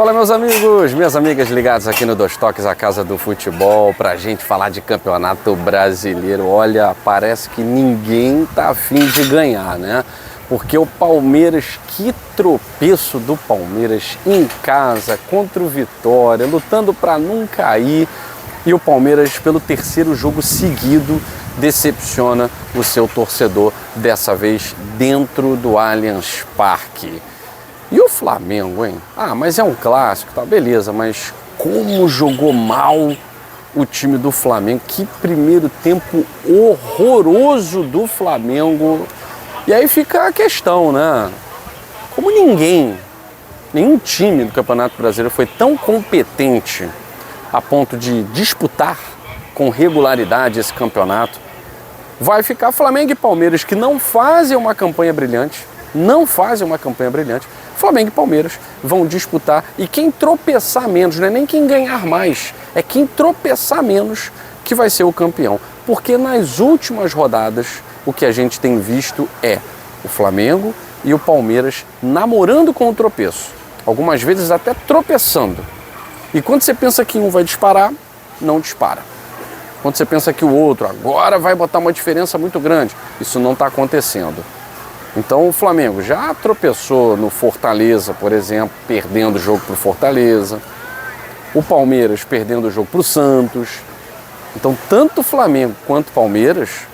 Fala, meus amigos, minhas amigas ligadas aqui no Dois Toques, a casa do futebol, pra gente falar de campeonato brasileiro. Olha, parece que ninguém tá afim de ganhar, né? Porque o Palmeiras, que tropeço do Palmeiras em casa contra o Vitória, lutando pra não cair. E o Palmeiras, pelo terceiro jogo seguido, decepciona o seu torcedor, dessa vez dentro do Allianz Parque. E o Flamengo, hein? Ah, mas é um clássico, tá, beleza, mas como jogou mal o time do Flamengo, que primeiro tempo horroroso do Flamengo. E aí fica a questão, né? Como nenhum time do Campeonato Brasileiro foi tão competente a ponto de disputar com regularidade esse campeonato, vai ficar Flamengo e Palmeiras, que não fazem uma campanha brilhante, Flamengo e Palmeiras vão disputar, e quem tropeçar menos, não é nem quem ganhar mais, é quem tropeçar menos que vai ser o campeão. Porque nas últimas rodadas, o que a gente tem visto é o Flamengo e o Palmeiras namorando com o tropeço, algumas vezes até tropeçando. E quando você pensa que um vai disparar, não dispara. Quando você pensa que o outro agora vai botar uma diferença muito grande, isso não está acontecendo. Então o Flamengo já tropeçou no Fortaleza, por exemplo, perdendo o jogo para o Fortaleza. O Palmeiras perdendo o jogo para o Santos. Então tanto o Flamengo quanto o Palmeiras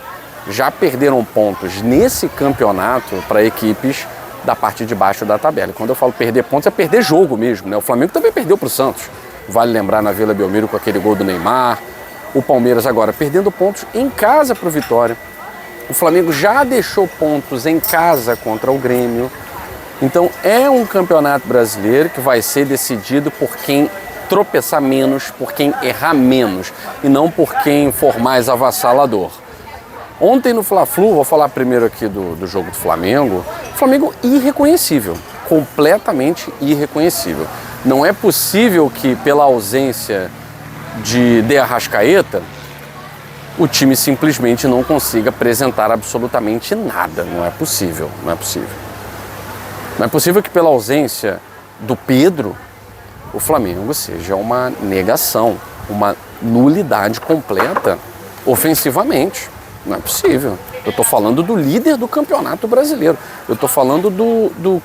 já perderam pontos nesse campeonato para equipes da parte de baixo da tabela. E quando eu falo perder pontos, é perder jogo mesmo, né? O Flamengo também perdeu para o Santos. Vale lembrar na Vila Belmiro com aquele gol do Neymar. O Palmeiras agora perdendo pontos em casa para o Vitória. O Flamengo já deixou pontos em casa contra o Grêmio. Então é um campeonato brasileiro que vai ser decidido por quem tropeçar menos, por quem errar menos, e não por quem for mais avassalador. Ontem no Fla-Flu, vou falar primeiro aqui do jogo do Flamengo, Flamengo irreconhecível, completamente irreconhecível. Não é possível que pela ausência de Arrascaeta, o time simplesmente não consiga apresentar absolutamente nada. Não é possível. Não é possível que pela ausência do Pedro, o Flamengo seja uma negação, uma nulidade completa ofensivamente. Não é possível. Eu estou falando do líder do Campeonato Brasileiro. Eu estou falando do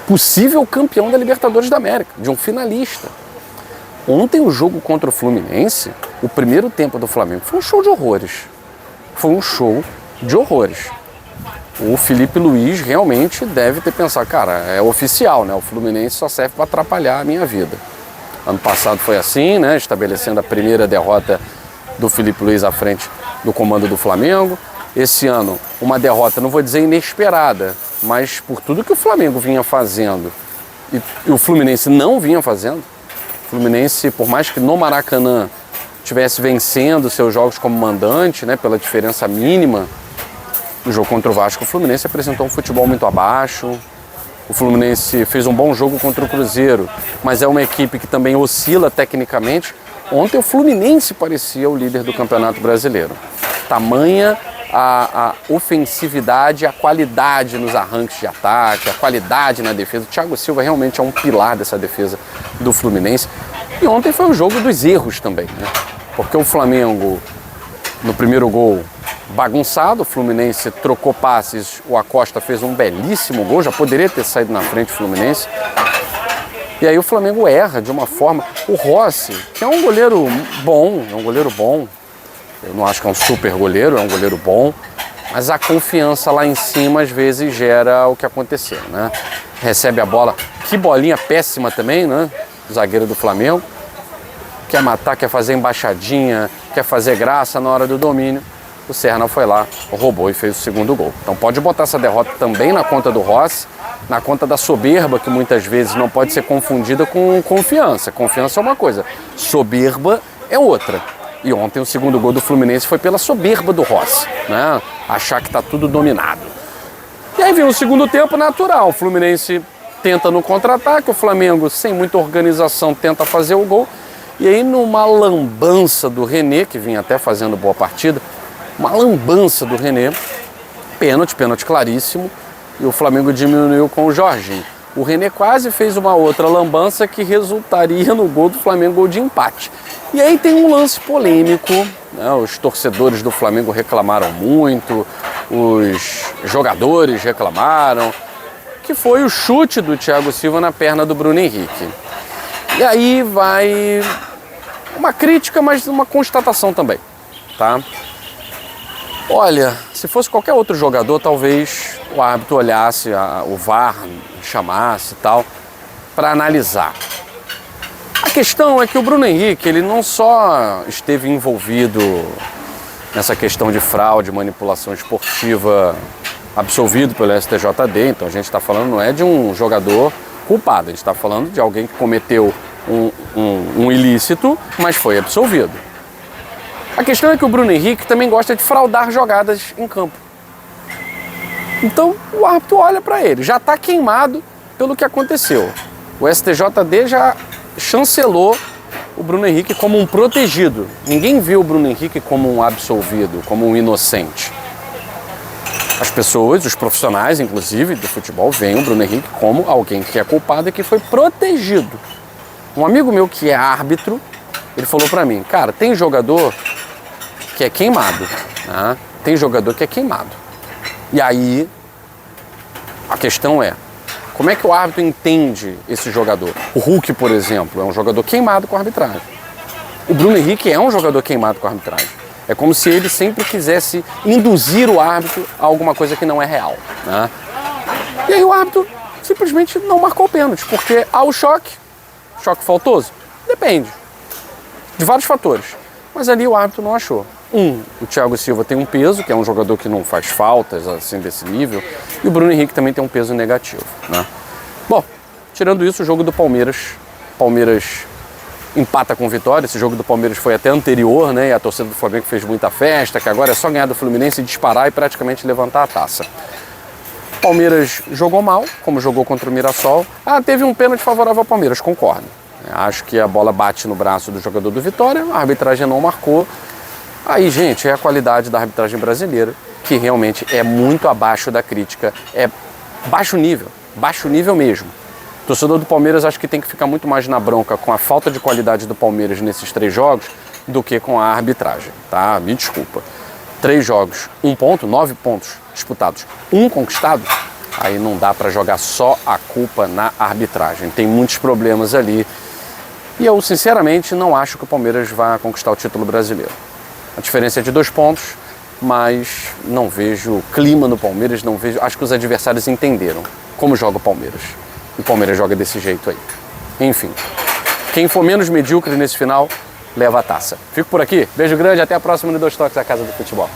possível campeão da Libertadores da América, de um finalista. Ontem o jogo contra o Fluminense, o primeiro tempo do Flamengo, foi um show de horrores. O Felipe Luiz realmente deve ter pensado, cara, é oficial, né? O Fluminense só serve para atrapalhar a minha vida. Ano passado foi assim, né? Estabelecendo a primeira derrota do Felipe Luiz à frente do comando do Flamengo. Esse ano, uma derrota, não vou dizer inesperada, mas por tudo que o Flamengo vinha fazendo e o Fluminense não vinha fazendo. O Fluminense, por mais que no Maracanã estivesse vencendo seus jogos como mandante, né, pela diferença mínima, no jogo contra o Vasco, o Fluminense apresentou um futebol muito abaixo. O Fluminense fez um bom jogo contra o Cruzeiro, mas é uma equipe que também oscila tecnicamente. Ontem o Fluminense parecia o líder do Campeonato Brasileiro. Tamanha a ofensividade, a qualidade nos arranques de ataque, a qualidade na defesa. O Thiago Silva realmente é um pilar dessa defesa do Fluminense. E ontem foi o jogo dos erros também, né? Porque o Flamengo, no primeiro gol, bagunçado, o Fluminense trocou passes, o Acosta fez um belíssimo gol, já poderia ter saído na frente o Fluminense. E aí o Flamengo erra de uma forma. O Rossi, que é um goleiro bom, eu não acho que é um super goleiro, é um goleiro bom, mas a confiança lá em cima às vezes gera o que aconteceu, né? Recebe a bola, que bolinha péssima também, né? O zagueiro do Flamengo, quer matar, quer fazer embaixadinha, quer fazer graça na hora do domínio. O Serna foi lá, roubou e fez o segundo gol. Então pode botar essa derrota também na conta do Rossi, na conta da soberba, que muitas vezes não pode ser confundida com confiança. Confiança é uma coisa, soberba é outra. E ontem o segundo gol do Fluminense foi pela soberba do Rossi, né? Achar que está tudo dominado. E aí vem o segundo tempo natural. O Fluminense tenta no contra-ataque, o Flamengo, sem muita organização, tenta fazer o gol. E aí numa lambança do René, que vinha até fazendo boa partida, uma lambança do René, pênalti claríssimo, e o Flamengo diminuiu com o Jorginho. O René quase fez uma outra lambança que resultaria no gol do Flamengo, gol de empate. E aí tem um lance polêmico, né? Os torcedores do Flamengo reclamaram muito, os jogadores reclamaram, que foi o chute do Thiago Silva na perna do Bruno Henrique. E aí vai uma crítica, mas uma constatação também, tá? Olha, se fosse qualquer outro jogador, talvez o árbitro olhasse, o VAR chamasse e tal, para analisar. A questão é que o Bruno Henrique, ele não só esteve envolvido nessa questão de fraude, manipulação esportiva, absolvido pelo STJD, então a gente está falando não é de um jogador culpado, a gente está falando de alguém que cometeu um ilícito, mas foi absolvido. A questão é que o Bruno Henrique também gosta de fraudar jogadas em campo. Então o árbitro olha para ele, já está queimado pelo que aconteceu. O STJD já chancelou o Bruno Henrique como um protegido. Ninguém viu o Bruno Henrique como um absolvido, como um inocente. As pessoas, os profissionais, inclusive, do futebol, veem o Bruno Henrique como alguém que é culpado e que foi protegido. Um amigo meu que é árbitro, ele falou para mim, cara, tem jogador que é queimado, né? Tem jogador que é queimado. E aí, a questão é, como é que o árbitro entende esse jogador? O Hulk, por exemplo, é um jogador queimado com a arbitragem. O Bruno Henrique é um jogador queimado com a arbitragem. É como se ele sempre quisesse induzir o árbitro a alguma coisa que não é real, né? E aí o árbitro simplesmente não marcou o pênalti, porque há o choque faltoso? Depende de vários fatores. Mas ali o árbitro não achou. O Thiago Silva tem um peso, que é um jogador que não faz faltas assim desse nível, e o Bruno Henrique também tem um peso negativo, né? Bom, tirando isso, o jogo do Palmeiras empata com vitória. Esse jogo do Palmeiras foi até anterior, né? E a torcida do Flamengo fez muita festa, que agora é só ganhar do Fluminense, disparar e praticamente levantar a taça. Palmeiras jogou mal, como jogou contra o Mirassol. Teve um pênalti favorável ao Palmeiras, concordo. Acho que a bola bate no braço do jogador do Vitória, a arbitragem não marcou. Aí, gente, é a qualidade da arbitragem brasileira, que realmente é muito abaixo da crítica. É baixo nível mesmo. O torcedor do Palmeiras acho que tem que ficar muito mais na bronca com a falta de qualidade do Palmeiras nesses 3 jogos do que com a arbitragem, tá? Me desculpa. 3 jogos, 1 ponto, 9 pontos disputados, 1 conquistado, aí não dá para jogar só a culpa na arbitragem. Tem muitos problemas ali. E eu, sinceramente, não acho que o Palmeiras vá conquistar o título brasileiro. A diferença é de 2 pontos, mas não vejo clima no Palmeiras, não vejo. Acho que os adversários entenderam como joga o Palmeiras. O Palmeiras joga desse jeito aí. Enfim, quem for menos medíocre nesse final, leva a taça. Fico por aqui, beijo grande, até a próxima no 2 Toques da Casa do Futebol.